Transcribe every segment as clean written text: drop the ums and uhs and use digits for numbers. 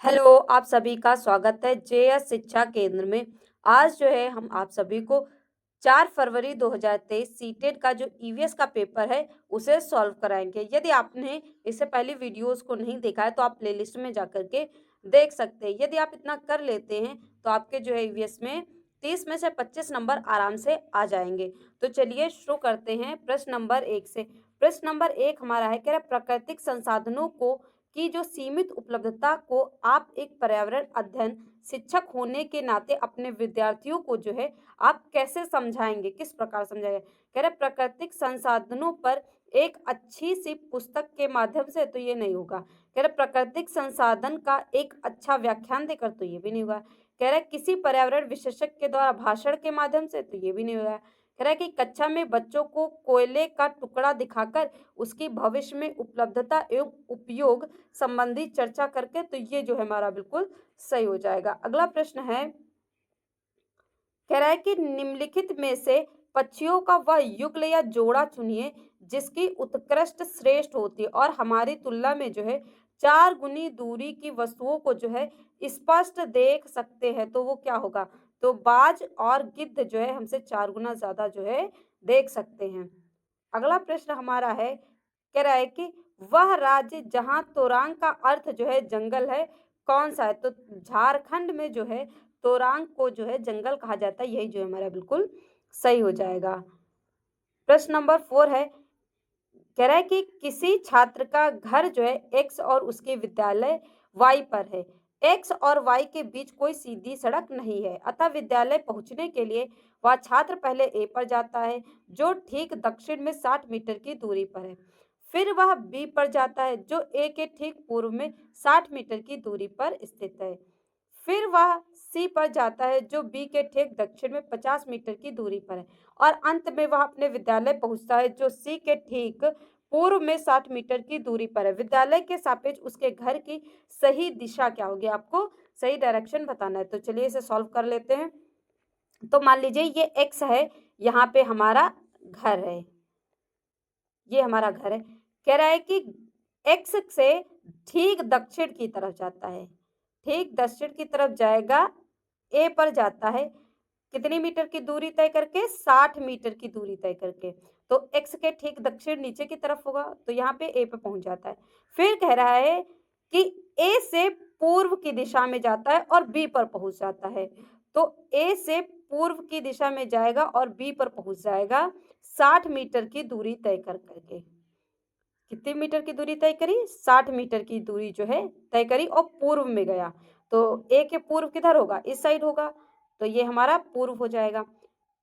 Hello, आप सभी का स्वागत है जेएस शिक्षा केंद्र में। आज जो है हम आप सभी को 4 फरवरी 2023 सीटेट का जो ईवीएस का पेपर है उसे सॉल्व कराएंगे। यदि आपने इससे पहले वीडियोस को नहीं देखा है तो आप प्लेलिस्ट में जाकर के देख सकते हैं। यदि आप इतना कर लेते हैं तो आपके जो है ईवीएस में 30 में से 25 नंबर आराम से आ जाएंगे। तो चलिए शुरू करते हैं प्रश्न नंबर 1 से। प्रश्न नंबर 1 हमारा है, कह रहा है प्राकृतिक संसाधनों को की जो सीमित उपलब्धता को आप एक पर्यावरण अध्ययन शिक्षक होने के नाते अपने विद्यार्थियों को जो है आप कैसे समझाएंगे, किस प्रकार समझाएंगे। कह रहे प्राकृतिक संसाधनों पर एक अच्छी सी पुस्तक के माध्यम से तो ये नहीं होगा। कह रहे प्राकृतिक संसाधन का एक अच्छा व्याख्यान देकर तो ये भी नहीं होगा। कह रहे किसी पर्यावरण विशेषज्ञ के द्वारा भाषण के माध्यम से तो ये भी नहीं होगा। कह रहा है कि कक्षा में बच्चों को कोयले का टुकड़ा दिखाकर उसकी भविष्य में उपलब्धता एवं उपयोग संबंधी चर्चा करके तो ये जो है हमारा बिल्कुल सही हो जाएगा। अगला प्रश्न है, कह रहा है कि निम्नलिखित में से पक्षियों का वह युगल या जोड़ा चुनिए जिसकी उत्कृष्ट श्रेष्ठ होती है और हमारी तुलना में जो है 4 गुनी दूरी की वस्तुओं को जो है स्पष्ट देख सकते हैं। तो वो क्या होगा? तो बाज और गिद्ध जो है हमसे 4 गुना ज्यादा जो है देख सकते हैं। अगला प्रश्न हमारा है, कह रहा है कि वह राज्य जहां तोरांग का अर्थ जो है जंगल है कौन सा है? तो झारखंड में जो है तोरांग को जो है जंगल कहा जाता है। यही जो है हमारा बिल्कुल सही हो जाएगा। प्रश्न नंबर 4 है, कह रहा है कि किसी छात्र का घर जो है एक्स और उसके विद्यालय वाई पर है। एक्स और वाई के बीच कोई सीधी सड़क नहीं है, अतः विद्यालय पहुंचने के लिए वह छात्र पहले ए पर जाता है जो ठीक दक्षिण में 60 मीटर की दूरी पर है। फिर वह बी पर जाता है जो ए के ठीक पूर्व में 60 मीटर की दूरी पर स्थित है। फिर वह सी पर जाता है जो बी के ठीक दक्षिण में 50 मीटर की दूरी पर है और अंत में वह अपने विद्यालय पहुंचता है जो सी के ठीक पूर्व में 60 मीटर की दूरी पर है। विद्यालय के सापेक्ष उसके घर की सही दिशा क्या होगी? आपको सही डायरेक्शन बताना है। तो चलिए इसे सॉल्व कर लेते हैं। तो मान लीजिए ये एक्स है, यहाँ पे हमारा घर है, ये हमारा घर है। कह रहा है कि एक्स से ठीक दक्षिण की तरफ जाता है, ठीक दक्षिण की तरफ जाएगा, ए पर जाता है कितनी मीटर की दूरी तय करके? 60 मीटर की दूरी तय करके। तो एक्स के ठीक दक्षिण नीचे की तरफ होगा तो यहाँ पे ए पे पहुंच जाता है। फिर कह रहा है कि ए से पूर्व की दिशा में जाता है और बी पर पहुंच जाता है। तो ए से पूर्व की दिशा में जाएगा और बी पर पहुंच जाएगा 60 मीटर की दूरी तय कर करके। कितनी मीटर की दूरी तय करी? 60 मीटर की दूरी जो है तय करी और पूर्व में गया। तो ए के पूर्व किधर होगा? इस साइड होगा। तो ये हमारा पूर्व हो जाएगा।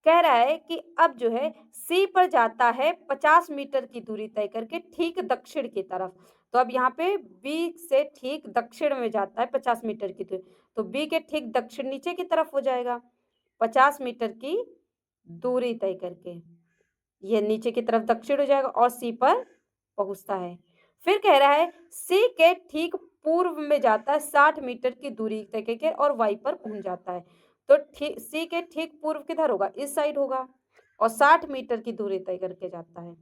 कह रहा है कि अब जो है सी पर जाता है 50 मीटर की दूरी तय करके ठीक दक्षिण की तरफ। तो अब यहाँ पे बी से ठीक दक्षिण में जाता है 50 मीटर की दूरी, तो बी के ठीक दक्षिण नीचे की तरफ हो जाएगा 50 मीटर की दूरी तय करके। ये नीचे की तरफ दक्षिण हो जाएगा और सी पर पहुंचता है। फिर कह रहा है सी के ठीक पूर्व में जाता है 60 मीटर की दूरी तय करके और वाई पर पहुंच जाता है। तो ठीक सी के ठीक पूर्व किधर होगा? इस साइड होगा और 60 मीटर की दूरी तय करके जाता है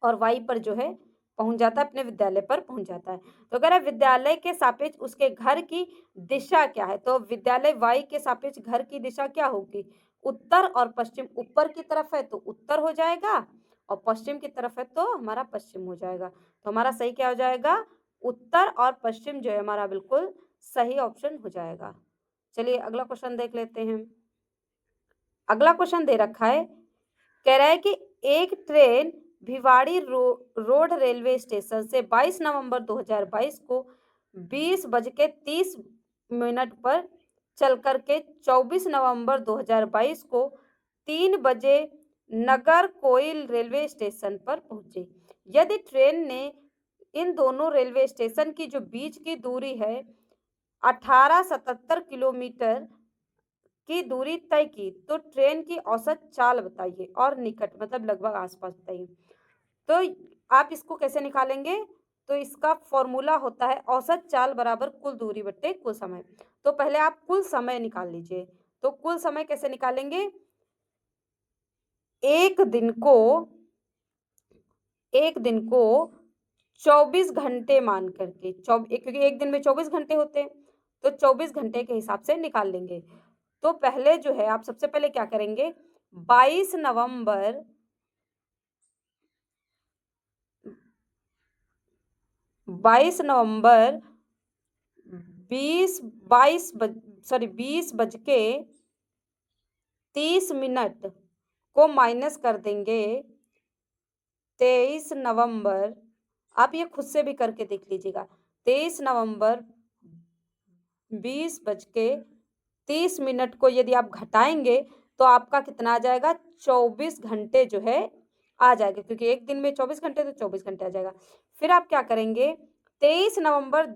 और वाई पर जो है पहुंच जाता है, अपने विद्यालय पर पहुंच जाता है। तो अगर विद्यालय के सापेक्ष उसके घर की दिशा क्या है? तो विद्यालय वाई के सापेक्ष घर की दिशा क्या होगी? उत्तर और पश्चिम। ऊपर की तरफ है तो उत्तर हो जाएगा और पश्चिम की तरफ है तो हमारा पश्चिम हो जाएगा। तो हमारा सही क्या हो जाएगा? उत्तर और पश्चिम जो है हमारा बिल्कुल सही ऑप्शन हो जाएगा। चलिए अगला क्वेश्चन देख लेते हैं। अगला क्वेश्चन दे रखा है, कह रहा है कि एक train Bhiwadi road railway station से 22 नवंबर 2022 को 20:30 पर चल करके 24 नवंबर 2022 को 3 बजे नागरकोइल रेलवे स्टेशन पर पहुंची। यदि ट्रेन ने इन दोनों रेलवे स्टेशन की जो बीच की दूरी है 1877 किलोमीटर की दूरी तय की तो ट्रेन की औसत चाल बताइए और निकट मतलब लगभग आसपास बताइए। तो आप इसको कैसे निकालेंगे? तो इसका फॉर्मूला होता है औसत चाल बराबर कुल दूरी बट्टे कुल समय। तो पहले आप कुल समय निकाल लीजिए। तो कुल समय कैसे निकालेंगे? एक दिन को 24 घंटे मान करके क्योंकि एक दिन में 24 घंटे होते हैं, तो 24 घंटे के हिसाब से निकाल लेंगे। तो पहले जो है आप सबसे पहले क्या करेंगे, 22 नवंबर 22 नवंबर 20 बज के 30 मिनट को माइनस कर देंगे 23 नवंबर, आप ये खुद से भी करके देख लीजिएगा। 23 नवंबर 20 बज के 30 मिनट को यदि आप घटाएंगे तो आपका कितना आ जाएगा, 24 घंटे जो है आ जाएगा, क्योंकि एक दिन में 24 घंटे तो 24 घंटे आ जाएगा। फिर आप क्या करेंगे, 23 नवंबर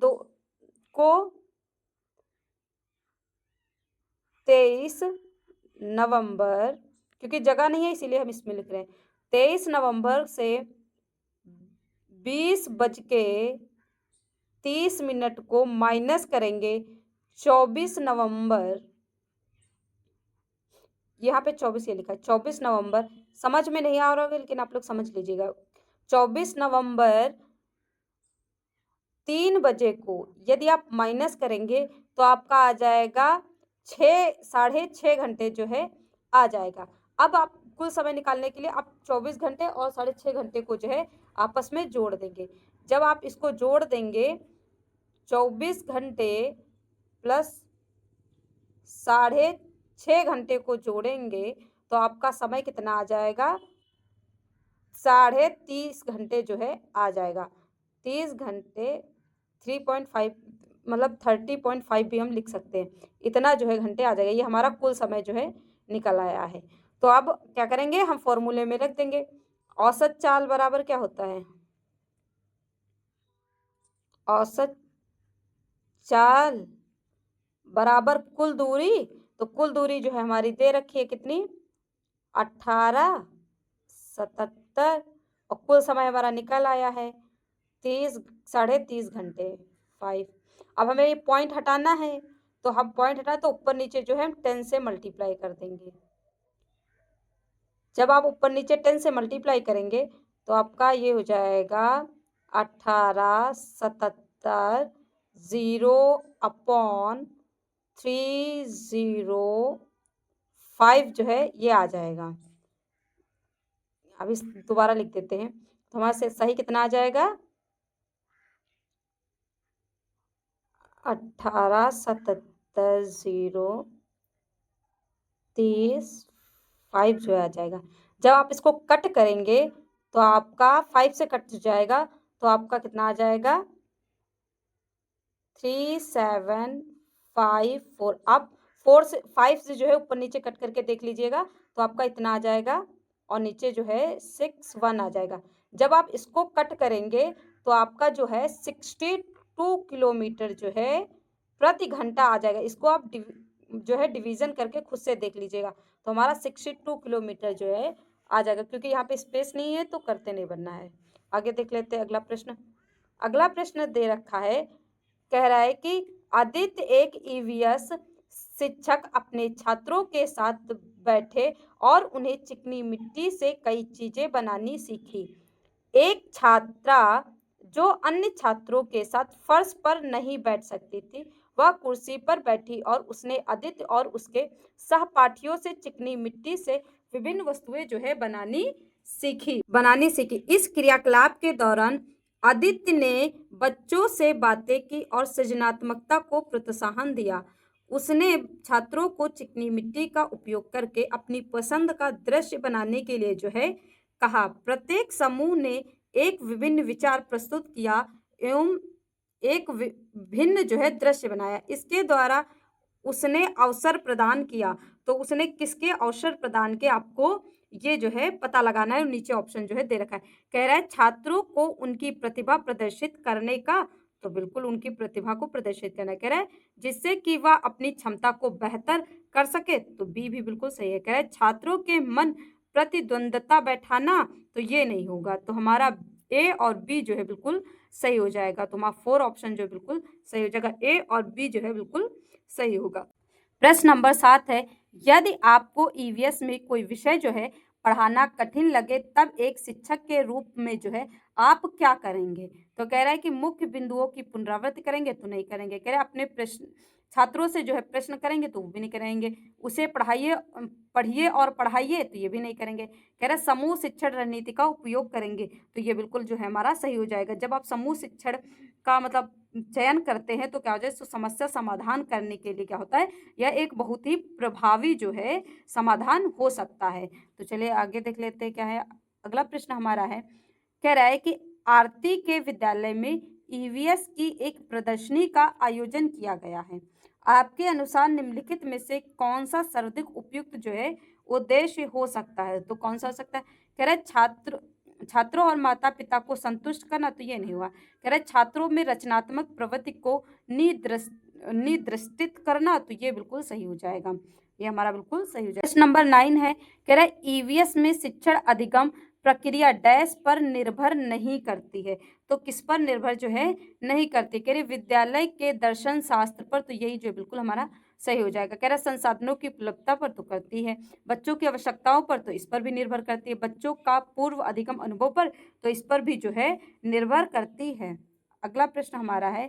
23 नवंबर, क्योंकि जगह नहीं है इसीलिए हम इसमें लिख रहे हैं, 23 नवंबर से 20 बज के 30 मिनट को माइनस करेंगे 24 नवंबर, यहाँ पे 24 ये लिखा है, 24 नवंबर, समझ में नहीं आ रहा होगा लेकिन आप लोग समझ लीजिएगा। 24 नवंबर 3 बजे को यदि आप माइनस करेंगे तो आपका आ जाएगा 6 साढ़े 6 घंटे जो है आ जाएगा। अब आप कुल समय निकालने के लिए आप 24 घंटे और 6.5 घंटे को जो है आपस में जोड़ देंगे। जब आप इसको जोड़ देंगे 24 घंटे प्लस 6.5 घंटे को जोड़ेंगे तो आपका समय कितना आ जाएगा, 30 घंटे जो है आ जाएगा। 30 घंटे 3.5 मतलब 30.5 भी हम लिख सकते हैं, इतना जो है घंटे आ जाएगा। ये हमारा कुल समय जो है निकल आया है। तो अब क्या करेंगे, हम फॉर्मूले में रख देंगे। औसत चाल बराबर क्या होता है, औसत चाल बराबर कुल दूरी, तो कुल दूरी जो है हमारी दे रखी है कितनी, 1877, और कुल समय हमारा निकल आया है 30 घंटे 5। अब हमें ये पॉइंट हटाना है, तो हम पॉइंट हटाए तो ऊपर नीचे जो है हम 10 से मल्टीप्लाई कर देंगे। जब आप ऊपर नीचे 10 से मल्टीप्लाई करेंगे तो आपका ये हो जाएगा 1877 0/305 जो है ये आ जाएगा। अब इस दोबारा लिख देते हैं तो हमारे से सही कितना आ जाएगा, 1877 0/305 जो आ जाएगा। जब आप इसको कट करेंगे तो आपका 5 से कट जाएगा तो आपका कितना आ जाएगा, 3754। आप 5 से जो है ऊपर नीचे कट करके देख लीजिएगा तो आपका इतना आ जाएगा और नीचे जो है 61 आ जाएगा। जब आप इसको कट करेंगे तो आपका जो है 62 किलोमीटर जो है प्रति घंटा आ जाएगा। इसको आप जो है डिवीजन करके खुद से देख लीजिएगा तो हमारा 62 किलोमीटर जो है आ जाएगा। क्योंकि यहाँ पे स्पेस नहीं है तो करते नहीं बनना है। आगे देख लेते हैं अगला प्रश्न। अगला प्रश्न दे रखा है, कह रहा है कि आदित्य एक ईवीएस शिक्षक अपने छात्रों के साथ बैठे और उन्हें चिकनी मिट्टी से कई चीजें बनानी सीखी। एक छात्रा जो अन्य छात्रों के साथ फर्श पर नहीं बैठ सकती थी वह कुर्सी पर बैठी और उसने आदित्य और उसके सहपाठियों से चिकनी मिट्टी से विभिन्न वस्तुएं जो है बनानी सीखी। इस क्रियाकलाप के दौरान आदित्य ने बच्चों से बातें की और सृजनात्मकता को प्रोत्साहन दिया। उसने छात्रों को चिकनी मिट्टी का उपयोग करके अपनी पसंद का दृश्य बनाने के लिए जो है कहा। प्रत्येक समूह ने एक विभिन्न विचार प्रस्तुत किया एवं एक भिन्न जो है दृश्य बनाया। इसके द्वारा उसने अवसर प्रदान किया। तो उसने किसके अवसर प्रदान किए, आपको ये जो है पता लगाना है। नीचे ऑप्शन जो है दे रखा है, कह रहा है छात्रों को उनकी प्रतिभा प्रदर्शित करने का, तो बिल्कुल उनकी प्रतिभा को प्रदर्शित करना कह रहा है, जिससे कि वह अपनी क्षमता को बेहतर कर सके, तो बी भी बिल्कुल सही है। कह रहा है छात्रों के मन प्रतिद्वंदता बैठाना, तो ये नहीं होगा, तो हमारा ए और बी जो है बिल्कुल सही हो जाएगा। तो हमारा 4 ऑप्शन जो है बिल्कुल सही हो जाएगा, ए और बी जो है बिल्कुल सही होगा। प्रश्न नंबर 7 है, यदि आपको ईवीएस में कोई विषय जो है पढ़ाना कठिन लगे तब एक शिक्षक के रूप में जो है आप क्या करेंगे? तो कह रहा है कि मुख्य बिंदुओं की पुनरावृत्ति करेंगे तो नहीं करेंगे। कह रहा है अपने प्रश्न छात्रों से जो है प्रश्न करेंगे तो वो भी नहीं करेंगे। उसे पढ़िए और पढ़ाइए तो ये भी नहीं करेंगे। कह रहा है समूह शिक्षण रणनीति का उपयोग करेंगे तो ये बिल्कुल जो है हमारा सही हो जाएगा। जब आप समूह शिक्षण का मतलब चयन करते हैं तो क्या हो जाए, तो समस्या समाधान करने के लिए क्या होता है, यह एक बहुत ही प्रभावी जो है समाधान हो सकता है। तो चलिए आगे देख लेते हैं क्या है। अगला प्रश्न हमारा है, कह रहा है कि आरती के विद्यालय में ईवीएस की एक प्रदर्शनी का आयोजन किया गया है। आपके अनुसार निम्नलिखित में से कौन सा सर्वाधिक उपयुक्त जो है उद्देश्य हो सकता है? तो कौन सा हो सकता है? कह रहा है छात्रों और माता पिता को संतुष्ट करना, तो ये नहीं हुआ। कह रहा है छात्रों में रचनात्मक प्रवृत्ति को निदृष्टित करना, तो ये बिल्कुल सही हो जाएगा। ये हमारा बिल्कुल सही हो जाएगा। प्रश्न नंबर 9 है, कह रहा है ईवीएस में शिक्षण अधिगम प्रक्रिया डैश पर निर्भर नहीं करती है। तो किस पर निर्भर जो है नहीं करती? कह रहे विद्यालय के दर्शन शास्त्र पर, तो यही जो बिल्कुल हमारा सही हो जाएगा। कह रहा संसाधनों की उपलब्धता पर तो करती है, बच्चों की आवश्यकताओं पर तो इस पर भी निर्भर करती है, बच्चों का पूर्व अधिगम अनुभव पर तो इस पर भी जो है निर्भर करती है। अगला प्रश्न हमारा है,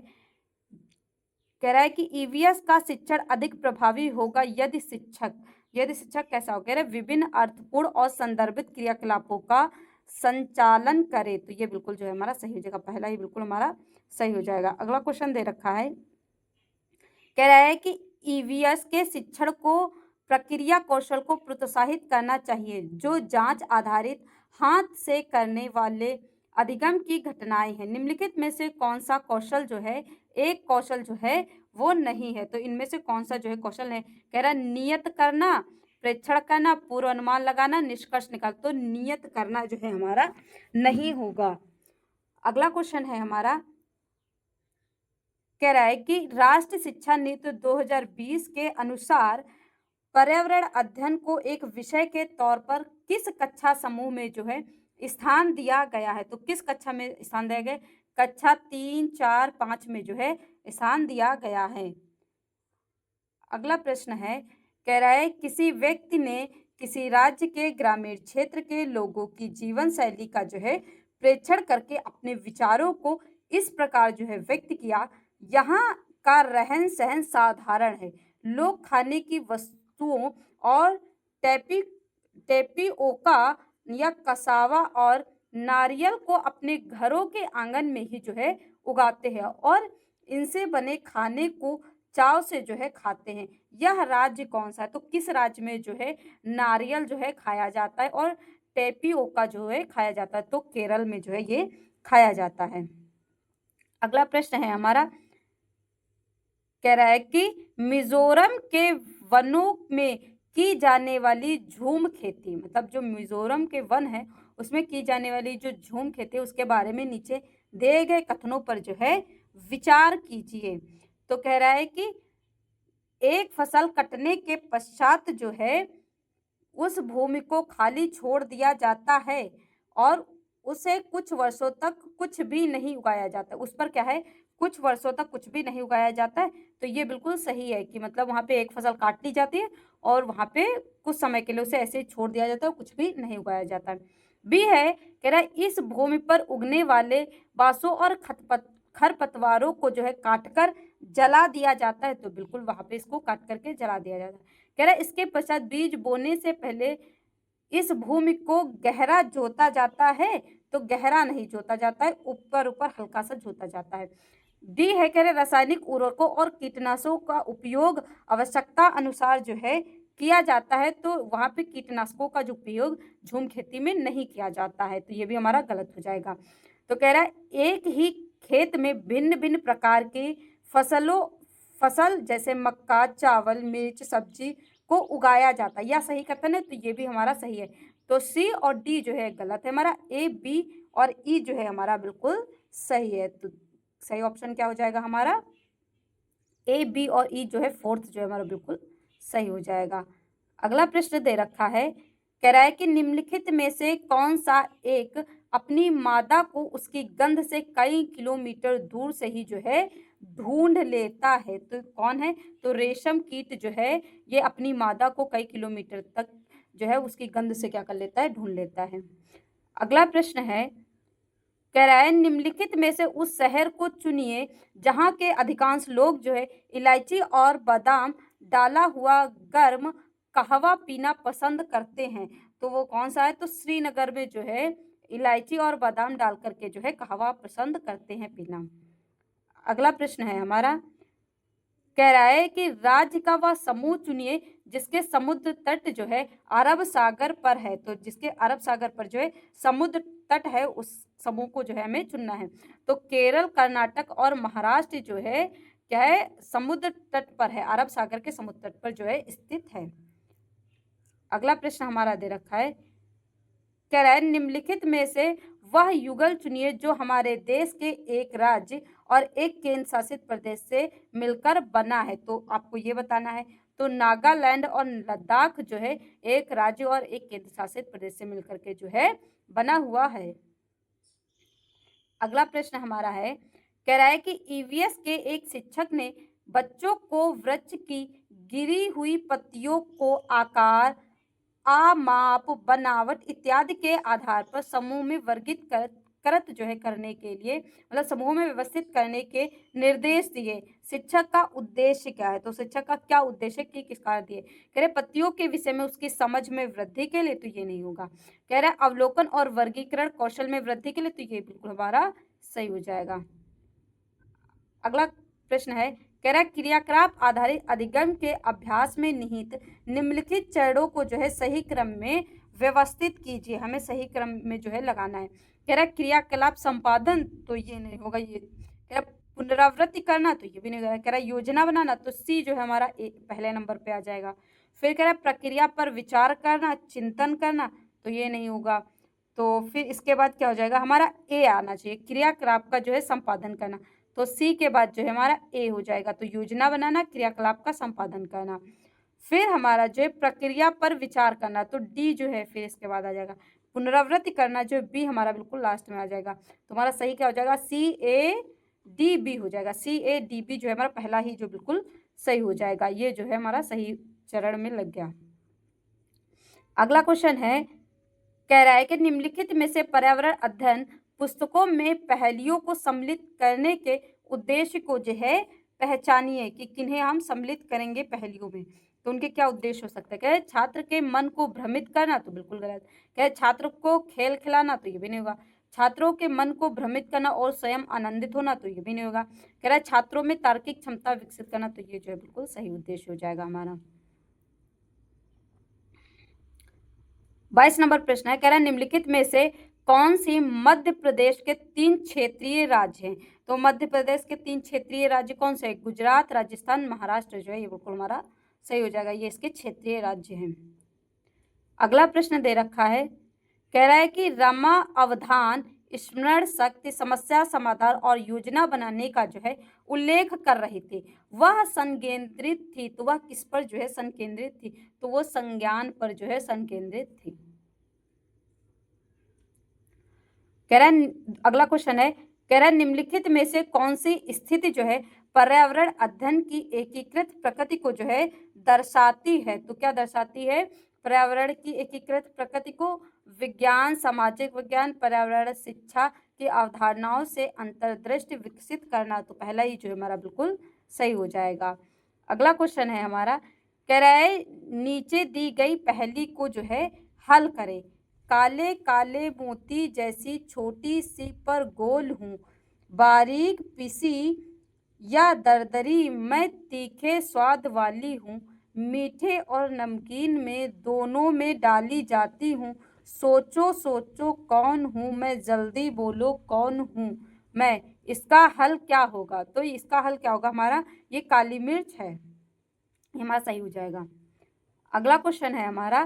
कह रहा है कि ईवीएस का शिक्षण अधिक प्रभावी होगा यदि शिक्षक कैसा हो? कह रहे विभिन्न अर्थपूर्ण और संदर्भित क्रियाकलापों का संचालन करे, तो ये बिल्कुल जो है हमारा सही हो जाएगा। पहला ही बिल्कुल हमारा सही हो जाएगा। अगला क्वेश्चन दे रखा है, कह रहा है कि ईवीएस के शिक्षण को प्रक्रिया कौशल को प्रोत्साहित करना चाहिए जो जांच आधारित हाथ से करने वाले अधिगम की घटनाएं हैं। निम्नलिखित में से कौन सा कौशल जो है, एक कौशल जो है वो नहीं है? तो इनमें से कौन सा जो है कौशल है? कह रहा नियत करना, प्रेक्षण करना, पूर्वानुमान लगाना, निष्कर्ष निकाल, तो नियत करना जो है हमारा नहीं होगा। अगला क्वेश्चन है हमारा, कह रहा है कि राष्ट्रीय शिक्षा नीति 2020 के अनुसार पर्यावरण अध्ययन को एक विषय के तौर पर किस कक्षा समूह में जो है स्थान दिया गया है? तो किस कक्षा में स्थान दिया गया? कक्षा 3, 4, 5 में जो है स्थान दिया गया है। अगला प्रश्न है, कह रहा है किसी व्यक्ति ने किसी राज्य के ग्रामीण क्षेत्र के लोगों की जीवन शैली का जो है प्रेक्षण करके अपने विचारों को इस प्रकार जो है व्यक्त किया, यहाँ का रहन सहन साधारण है, लोग खाने की वस्तुओं और टेपिओका या कसावा और नारियल को अपने घरों के आंगन में ही जो है उगाते हैं और इनसे बने खाने को चाव से जो है खाते हैं। यह राज्य कौन सा है? तो किस राज्य में जो है नारियल जो है खाया जाता है और टेपिओका जो है खाया जाता है? तो केरल में जो है ये खाया जाता है। अगला प्रश्न है हमारा, कह रहा है कि मिजोरम के वनों में की जाने वाली झूम खेती, मतलब जो मिजोरम के वन है उसमें की जाने वाली जो झूम खेती है उसके बारे में नीचे दिए गए कथनों पर जो है विचार कीजिए। तो कह रहा है कि एक फसल कटने के पश्चात जो है उस भूमि को खाली छोड़ दिया जाता है और उसे कुछ वर्षों तक कुछ भी नहीं उगाया जाता। उस पर क्या है, कुछ वर्षों तक कुछ भी नहीं उगाया जाता है। तो ये बिल्कुल सही है कि मतलब वहाँ पे एक फसल काट ली जाती है और वहाँ पे कुछ समय के लिए उसे ऐसे ही छोड़ दिया जाता है, कुछ भी नहीं उगाया जाता है। बी है, कह रहा है इस भूमि पर उगने वाले बांसों और खरपतवारों को जो है काटकर जला दिया जाता है। तो बिल्कुल वहाँ पे इसको काट करके जला दिया जाता है। कह रहा है इसके पश्चात बीज बोने से पहले इस भूमि को गहरा जोता जाता है। तो गहरा नहीं जोता जाता है, ऊपर ऊपर हल्का सा जोता जाता है। डी है, कह रहे रासायनिक उर्वरकों और कीटनाशकों का उपयोग आवश्यकता अनुसार जो है किया जाता है। तो वहाँ पे कीटनाशकों का जो उपयोग झूम खेती में नहीं किया जाता है, तो ये भी हमारा गलत हो जाएगा। तो कह रहा है एक ही खेत में भिन्न भिन्न प्रकार की फसल जैसे मक्का, चावल, मिर्च, सब्जी को उगाया जाता है, या सही कथन है? तो ये भी हमारा सही है। तो सी और डी जो है गलत है हमारा, ए, बी और ई जो है हमारा बिल्कुल सही है। तो सही ऑप्शन क्या हो जाएगा हमारा? ए, बी और ई जो है फोर्थ जो है हमारा बिल्कुल सही हो जाएगा। अगला प्रश्न दे रखा है, कह रहा है कि निम्नलिखित में से कौन सा एक अपनी मादा को उसकी गंध से कई किलोमीटर दूर से ही जो है ढूंढ लेता है? तो कौन है? तो रेशम कीट जो है ये अपनी मादा को कई किलोमीटर तक जो है उसकी गंध से क्या कर लेता है, ढूंढ लेता है। अगला प्रश्न है, कह रहा है निम्नलिखित में से उस शहर को चुनिए जहाँ के अधिकांश लोग जो है इलायची और बादाम डाला हुआ गर्म कहवा पीना पसंद करते हैं। तो वो कौन सा है, तो श्रीनगर में जो है इलायची और बादाम डाल करके जो है कहवा पसंद करते हैं पीना। अगला प्रश्न है हमारा, कह रहा है कि राज्य का वह समूह चुनिए जिसके समुद्र तट जो है अरब सागर पर है। तो जिसके अरब सागर पर जो है समुद्र तट है उस समूह को जो है हमें चुनना है। तो केरल, कर्नाटक और महाराष्ट्र जो है क्या है, समुद्र तट पर है, अरब सागर के समुद्र तट पर जो है स्थित है। अगला प्रश्न हमारा दे रखा है, कह रहा है निम्नलिखित में से वह युगल चुनिए जो हमारे देश के एक राज्य और एक केंद्र शासित प्रदेश से मिलकर बना है। तो आपको ये बताना है, तो नागालैंड और लद्दाख जो है एक राज्य और एक केंद्र शासित प्रदेश से मिलकर के जो है बना हुआ है। अगला प्रश्न हमारा है, कह रहा है कि ईवीएस के एक शिक्षक ने बच्चों को वृक्ष की गिरी हुई पत्तियों को आकार, माप, बनावट इत्यादि के आधार पर समूह में वर्गित करत जो है करने के लिए, मतलब समूह में व्यवस्थित करने के निर्देश दिए। शिक्षक का उद्देश्य क्या है, तो शिक्षक का क्या उद्देश्य की किस कारण दिए, कह रहे पत्तियों के विषय में उसकी समझ में वृद्धि के लिए, तो ये नहीं होगा। कह रहे अवलोकन और वर्गीकरण कौशल में वृद्धि के लिए, तो ये बिल्कुल हमारा सही हो जाएगा। अगला प्रश्न है, कह रहा है क्रियाकलाप आधारित अधिगम के अभ्यास में निहित निम्नलिखित चरणों को जो है सही क्रम में व्यवस्थित कीजिए। हमें सही क्रम में जो है लगाना है। कह रहा है क्रियाकलाप संपादन, तो ये नहीं होगा। ये कह रहा पुनरावृत्ति करना, तो ये भी नहीं होगा। कह रहा योजना बनाना, तो सी जो है हमारा पहले नंबर पे आ जाएगा। फिर कह रहा है प्रक्रिया पर विचार करना, चिंतन करना, तो ये नहीं होगा। तो फिर इसके बाद क्या हो जाएगा, हमारा ए आना चाहिए, क्रियाकलाप का जो है संपादन करना। तो सी के बाद जो है हमारा ए हो जाएगा। तो योजना बनाना, क्रियाकलाप का संपादन करना। फिर हमारा जो है प्रक्रिया पर विचार करना, तो डी जो है फिर इसके बाद आ जाएगा। पुनरावृत्ति करना जो बी हमारा बिल्कुल लास्ट में आ जाएगा। तो हमारा सही क्या हो जाएगा, सी ए डी बी हो जाएगा। सी ए डी बी जो है हमारा पहला ही जो बिल्कुल सही हो जाएगा। ये जो है हमारा सही चरण में लग गया। अगला क्वेश्चन है, कह रहा है कि निम्नलिखित में से पर्यावरण अध्ययन पुस्तकों में पहेलियों को सम्मिलित करने के उद्देश्य को जो है पहचानिए कि किन्हें हम सम्मिलित करेंगे पहेलियों में। तो उनके क्या उद्देश्य हो सकते हैं, कहे छात्र के मन को भ्रमित करना, तो बिल्कुल गलत। कहे छात्र को खेल खिलाना, तो ये भी नहीं होगा। छात्रों के मन को भ्रमित करना और स्वयं आनंदित होना, तो ये भी नहीं होगा। कह रहा है छात्रों में तार्किक क्षमता विकसित करना, तो ये जो है बिल्कुल सही उद्देश्य हो जाएगा हमारा। 22 नंबर प्रश्न है, कह रहा है निम्नलिखित में से कौन सी मध्य प्रदेश के 3 क्षेत्रीय राज्य हैं। तो मध्य प्रदेश के 3 क्षेत्रीय राज्य कौन से हैं, गुजरात, राजस्थान, महाराष्ट्र जो है ये बिल्कुल हमारा सही हो जाएगा। ये इसके क्षेत्रीय राज्य हैं। अगला प्रश्न दे रखा है, कह रहा है कि रमा अवधान स्मरण शक्ति, समस्या समाधान और योजना बनाने का जो है उल्लेख कर रही थी, वह संकेंद्रित थी। तो वह किस पर जो है संकेंद्रित थी, तो वो संज्ञान पर जो है संकेंद्रित थी। कह रहा है अगला क्वेश्चन है, कह रहा है निम्नलिखित में से कौन सी स्थिति जो है पर्यावरण अध्ययन की एकीकृत प्रकृति को जो है दर्शाती है। तो क्या दर्शाती है, पर्यावरण की एकीकृत प्रकृति को विज्ञान, सामाजिक विज्ञान, पर्यावरण शिक्षा की अवधारणाओं से अंतर्दृष्टि विकसित करना। तो पहला ही जो है हमारा बिल्कुल सही हो जाएगा। अगला क्वेश्चन है हमारा, कह रहा है नीचे दी गई पहेली को जो है हल करें। काले काले मोती जैसी छोटी सी पर गोल हूँ, बारीक पिसी या दरदरी मैं तीखे स्वाद वाली हूँ, मीठे और नमकीन में दोनों में डाली जाती हूँ, सोचो सोचो कौन हूँ मैं, जल्दी बोलो कौन हूँ मैं। इसका हल क्या होगा, तो इसका हल क्या होगा हमारा, ये काली मिर्च है। ये हमारा सही हो जाएगा। अगला क्वेश्चन है हमारा,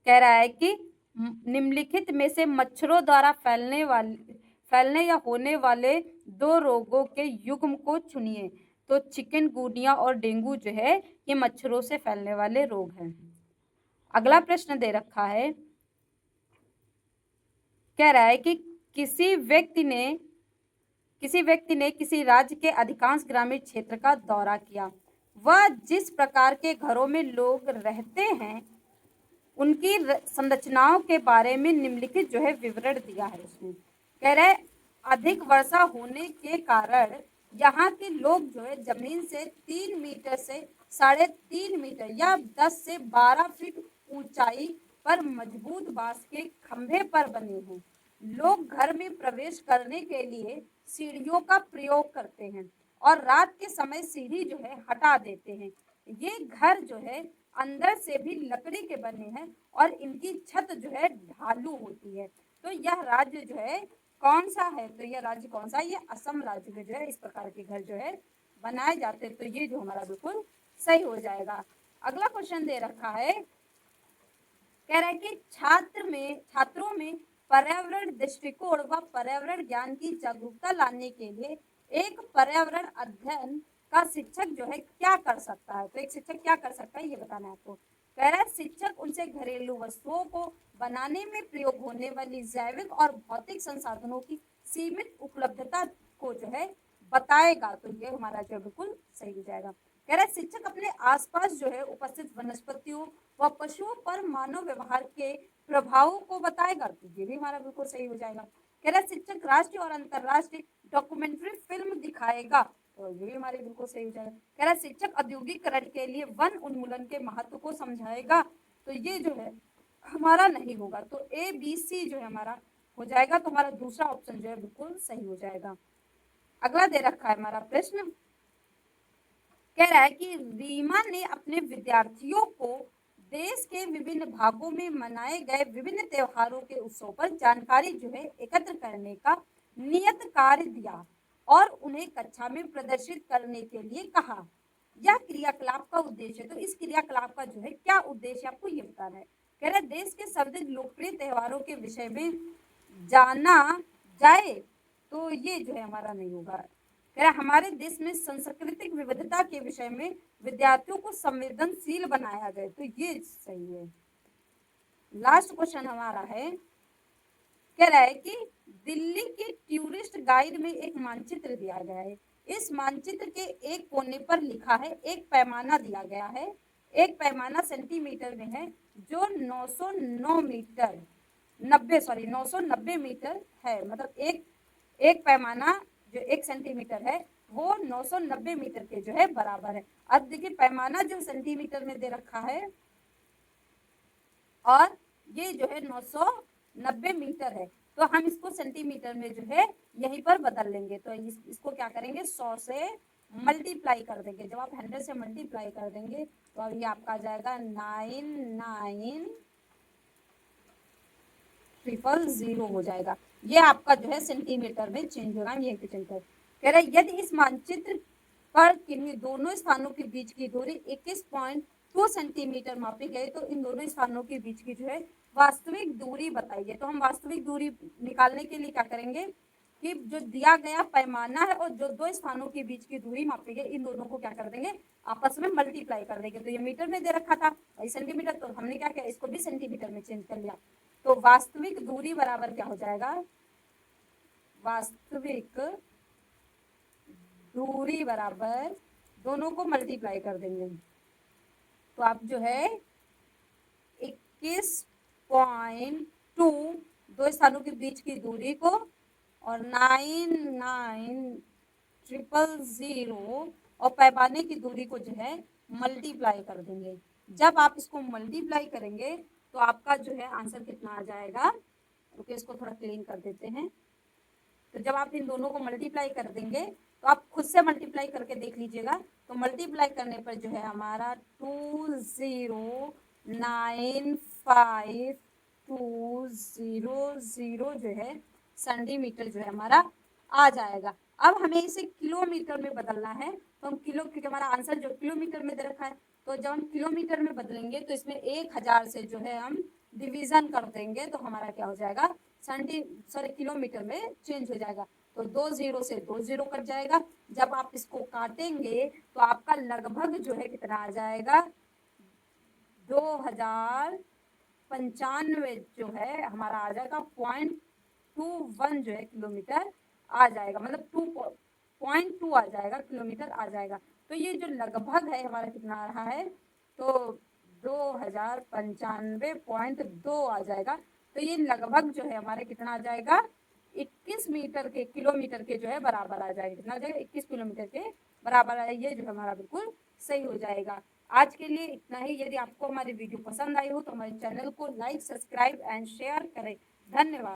कह रहा है कि निम्नलिखित में से मच्छरों द्वारा फैलने या होने वाले 2 रोगों के युग्म को चुनिए। तो चिकनगुनिया और डेंगू जो है ये मच्छरों से फैलने वाले रोग हैं। अगला प्रश्न दे रखा है, कह रहा है कि किसी व्यक्ति ने किसी राज्य के अधिकांश ग्रामीण क्षेत्र का दौरा किया। वह जिस प्रकार के घरों में लोग रहते हैं उनकी संरचनाओं के बारे में निम्नलिखित जो है विवरण दिया है उसमें। कह रहे अधिक वर्षा होने के कारण यहाँ के लोग जो है जमीन से 3 मीटर से 3.5 मीटर या 10 से 12 फीट ऊंचाई पर मजबूत बांस के खंभे पर बने हैं। लोग घर में प्रवेश करने के लिए सीढ़ियों का प्रयोग करते हैं और रात के समय सीढ़ी जो है हटा देते हैं। ये घर जो है अंदर से भी लकड़ी के बने हैं और इनकी छत जो है ढालू होती है। तो यह राज्य जो है कौन सा है? तो यह राज्य कौन सा है? ये असम राज्य में जो है इस प्रकार के घर जो है बनाए जाते हैं। तो ये जो हमारा बिल्कुल सही हो जाएगा। अगला क्वेश्चन दे रखा है, कह रहा है कि छात्रों में पर्यावरण दृष्टिकोण व पर्यावरण ज्ञान की जागरूकता लाने के लिए एक पर्यावरण अध्ययन का शिक्षक जो है क्या कर सकता है? तो एक शिक्षक क्या कर सकता है ये बताना है आपको। कह रहा है शिक्षक उनसे घरेलू वस्तुओं को बनाने में प्रयोग होने वाली जैविक और भौतिक संसाधनों की सीमित उपलब्धता को जो है बताएगा। तो ये हमारा जो बिल्कुल सही हो जाएगा। कह रहा है शिक्षक अपने आसपास जो है उपस्थित वनस्पतियों व पशुओं पर मानव व्यवहार के प्रभावों को बताएगा। तो ये भी हमारा बिल्कुल सही हो जाएगा। कह रहा है शिक्षक राष्ट्रीय और अंतरराष्ट्रीय डॉक्यूमेंट्री फिल्म दिखाएगा। तो ये भी हमारे बिल्कुल सही हो जाएगा। कह रहा है शिक्षक औद्योगिकरण के लिए वन उन्मूलन के महत्व को समझाएगा। तो ये जो है हमारा नहीं होगा। तो ए बी सी जो है हमारा हो जाएगा। तो हमारा दूसरा ऑप्शन जो है बिल्कुल सही हो जाएगा। अगला दे रखा है हमारा प्रश्न, कह रहा है कि रीमा ने अपने विद्यार्थियों को देश के विभिन्न भागों में मनाए गए विभिन्न त्योहारों के उत्सव पर जानकारी जो है एकत्र करने का नियत कार्य दिया और उन्हें कक्षा में प्रदर्शित करने के लिए कहा। यह क्रियाकलाप का उद्देश्य है। तो इस क्रियाकलाप का जो है क्या उद्देश्य आपको ये बताना है। कह रहा है देश के सर्वाधिक लोकप्रिय त्योहारों के विषय में जाना जाए। तो ये जो है हमारा नहीं होगा। कह रहा हमारे देश में सांस्कृतिक विविधता के विषय में विद्यार्थियों को संवेदनशील बनाया जाए। तो ये सही है। लास्ट क्वेश्चन हमारा है, कह रहा है कि दिल्ली के टूरिस्ट गाइड में एक मानचित्र दिया गया है। इस मानचित्र के एक कोने पर लिखा है, एक पैमाना दिया गया है। एक पैमाना सेंटीमीटर में है जो 909 मीटर 990 मीटर है। मतलब एक पैमाना जो 1 सेंटीमीटर है वो 990 मीटर के जो है बराबर है। अब देखिए पैमाना जो सेंटीमीटर में दे रखा है और ये जो है 990 मीटर है। तो हम इसको सेंटीमीटर में जो है यहीं पर बदल लेंगे। तो इसको क्या करेंगे 100 से मल्टीप्लाई कर देंगे। जब आप 100 से मल्टीप्लाई कर देंगे तो अब ये आपका आ जाएगा 99000 हो जाएगा। ये आपका जो है सेंटीमीटर में चेंज होगा। ये सेंटीमीटर कह रहा है यदि इस मानचित्र पर किन्हीं दोनों स्थानों के बीच की दूरी 21.2 सेंटीमीटर मापी गई तो इन दोनों स्थानों के बीच की जो है वास्तविक दूरी बताइए। तो हम वास्तविक दूरी निकालने के लिए क्या करेंगे कि जो दिया गया पैमाना है और जो दो स्थानों के बीच की दूरी मापी गई इन दोनों को क्या कर देंगे आपस में मल्टीप्लाई कर देंगे। तो ये मीटर में दे रखा था सेंटीमीटर, तो हमने क्या किया इसको भी सेंटीमीटर में चेंज कर लिया। तो वास्तविक दूरी बराबर क्या हो जाएगा, वास्तविक दूरी बराबर दोनों को मल्टीप्लाई कर देंगे। तो आप जो है 21.2 दो स्थानों के बीच की दूरी को और 99000 और पैमाने की दूरी को जो है मल्टीप्लाई कर देंगे। जब आप इसको मल्टीप्लाई करेंगे तो आपका जो है आंसर कितना आ जाएगा। ओके, इसको थोड़ा क्लीन कर देते हैं। तो जब आप इन दोनों को मल्टीप्लाई कर देंगे तो आप खुद से मल्टीप्लाई करके देख लीजिएगा। तो मल्टीप्लाई करने पर जो है हमारा 2095200 जो है सेंटीमीटर जो है हमारा आ जाएगा। अब हमें इसे किलोमीटर में बदलना है। तो हम क्योंकि हमारा आंसर जो किलोमीटर में दे रखा है तो जब हम किलोमीटर में बदलेंगे तो इसमें 1000 से जो है हम डिवीजन कर देंगे तो हमारा क्या हो जाएगा किलोमीटर में चेंज हो जाएगा। तो 2 0 से 2 0 कट जाएगा। जब आप इसको काटेंगे तो आपका लगभग जो है कितना आ जाएगा 2095 जो है हमारा आ जाएगा 0.21 जो है किलोमीटर आ जाएगा। मतलब 2.2 आ जाएगा किलोमीटर आ जाएगा। तो ये जो लगभग है हमारा कितना आ रहा है तो 2095.2 आ जाएगा। तो ये लगभग जो है हमारे कितना आ जाएगा, 21 मीटर के किलोमीटर के जो है बराबर आ जाएगा। कितना आ जाएगा, 21 किलोमीटर के बराबर आ, ये जो हमारा बिल्कुल सही हो जाएगा। आज के लिए इतना ही। यदि आपको हमारी वीडियो पसंद आई हो तो हमारे चैनल को लाइक, सब्सक्राइब एंड शेयर करें। धन्यवाद।